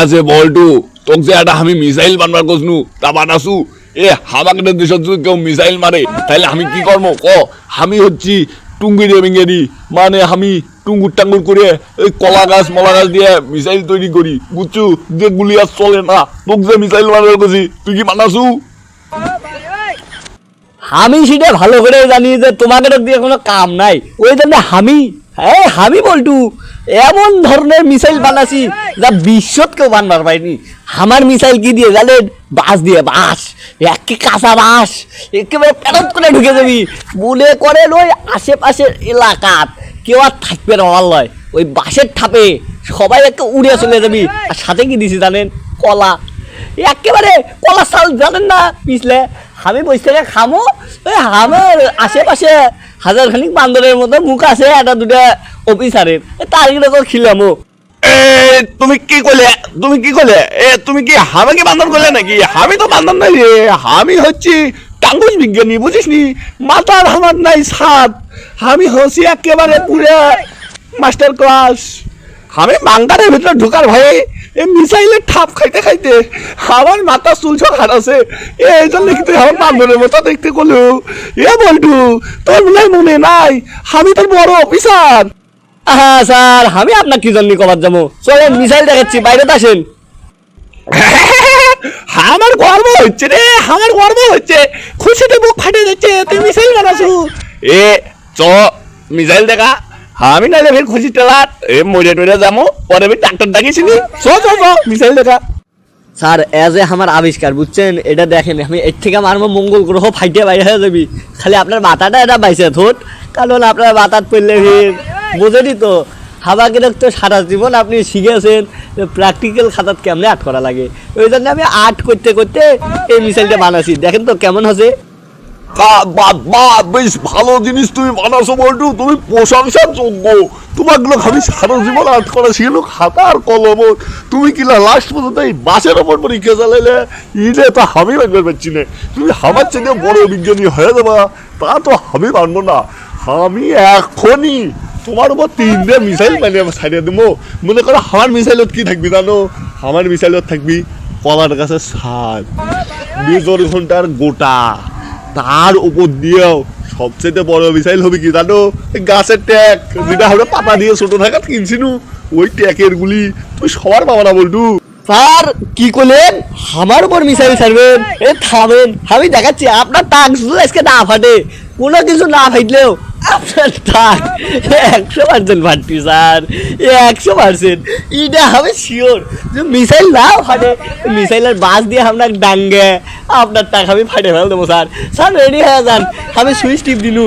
আছে বলটু তোকে যে একটা আমি মিসাইল বানবার কসনু তা বানাসু এ হামাকে দেশত যদি কেউ মিসাইল মারে তাহলে আমি কি করবো ক আমি হচ্ছি টুঙ্গিরে মিঙ্গেরি মানে আমি টুঙ্গুর টাঙ্গুর করে ওই কলা গাছ মলা গাছ দিয়ে মিসাইল তৈরি করি বুঝছু যে গুলি আর চলে না তোকে যে মিসাইল বানাবার কছি তুই কি বানাসু আমি সেটা ভালো করে জানি যে তোমাদের দিয়ে কোনো কাম নাই ওই জন্য আমি বলটু এমন ধরনের মিসাইল বানাছি যা বিশ্বত কেউ বানবার পাইনি আমার মিসাইল কি দিয়ে জানেন বাঁশ দিয়ে বাঁশ একে কাঁচা বাঁশ একেবারে পেরত করে ঢুকে যাবি মনে করেন ওই আশেপাশের এলাকাত কেউ আর থাকবে না লয় ওই বাঁশের ঠাপে সবাই একে উড়ে চলে যাবি আর সাথে কি দিছি জানেন কলা একেবারে কলা চাল জানেন না পিছলে আমি বসে থেকে খামো ওই আমার আশেপাশে হাজারখানিক বান্দরের মতো মুখ আছে একটা দুটা অফিসারের তার কিরকম খিলামো তুমি কি করলে তুমি কি আমাকে বান্দর করলে নাকি আমি তো বান্দর নাই রে আমি হচ্ছি টাঙ্গুস বিজ্ঞানী বুঝিস নি মাথার আমার নাই সাত আমি হচ্ছি একেবারে পুরো মাস্টার ক্লাস আমি বাঙ্গারের ভিতরে ঢুকার ভয়ে এই মিসাইলের ঠাপ খাইতে খাইতে আমার মাথা চুলছ খাটাছে এই জন্য কিন্তু আমার বান্দরের মতো দেখতে করলো এ বলটু তোর মনে নাই আমি তোর বড় অফিসার হ্যাঁ স্যার আমি আপনার কি জন্য কবার যাবো চলেন মিসাইল দেখাচ্ছি বাইরে আসেন আমার গর্ব হচ্ছে রে আমার গর্ব হচ্ছে খুশিতে বুক ফাটে যাচ্ছে তুই মিসাইল বানাসু এ চ মিসাইল দেখা আমি নাইলে ফের খুশি টেলার মরে টরে যাবো পরে আমি ডাক্তার ডাকিছিলি চ মিসাইল দেখা স্যার এজ এ আমার আবিষ্কার বুঝছেন এটা দেখেন আমি এর থেকে মারবো মঙ্গল গ্রহ ফাইটে বাইরে হয়ে যাবি খালি আপনার মাথাটা এটা বাইসে থোট কারণ আপনার মাথার পড়লে ফির বোঝেনি তো হাবাকে তো সারা জীবন আপনি শিখেছেন প্র্যাকটিক্যাল খাতাত কেমনে আর্ট করা লাগে ওই জন্য আমি আর্ট করতে করতে এই মিসাইলটা বানাচ্ছি দেখেন তো কেমন হচ্ছে বেশ ভালো জিনিস তুমি বানাসো বলটু তুমি প্রশংসার যোগ্য তোমাগুলো আমি সারা জীবন আর্ট করা ছিল খাতা আর কলম তুমি কিনা লাস্ট পর্যন্ত এই বাসের ওপর পরীক্ষা চালাইলে ইলে তো আমি রাখতে পারছি না তুমি আমার চেয়ে বড় বিজ্ঞানী হয়ে যাবা তা তো আমি মানবো না আমি এখনই তোমার উপর 3টে মিসাইল বানিয়ে ছাড়িয়ে দেবো মনে করো আমার মিসাইলত কি থাকবি জানো আমার মিসাইলত থাকবি কলার গাছে ছাদ 20 ঘন্টার গোটা তার উপর দিয়েও সবচেয়ে বড় মিসাইল হবে কি জানো গাছের ট্যাগ যেটা আমরা পাতা দিয়ে ছোট থাকা কিনছিল ওই ট্যাগের গুলি তুই সবার পাবা না বলটু স্যার কি করলেন আমার উপর মিসাইল ছাড়বেন এ থামেন আমি দেখাচ্ছি আপনার টাক শুধু আজকে না ফাটে কোনো কিছু না ফাটলেও আপনার টাক 100% ফাটতি স্যার 100% এটা আমি শিওর যে মিসাইল না ফাটে মিসাইলের বাস দিয়ে আপনার ডাঙ্গে আপনার টাক আমি ফাটে ফেল দেবো স্যার রেডি হয়ে যান আমি সুইচ টিপ দিলু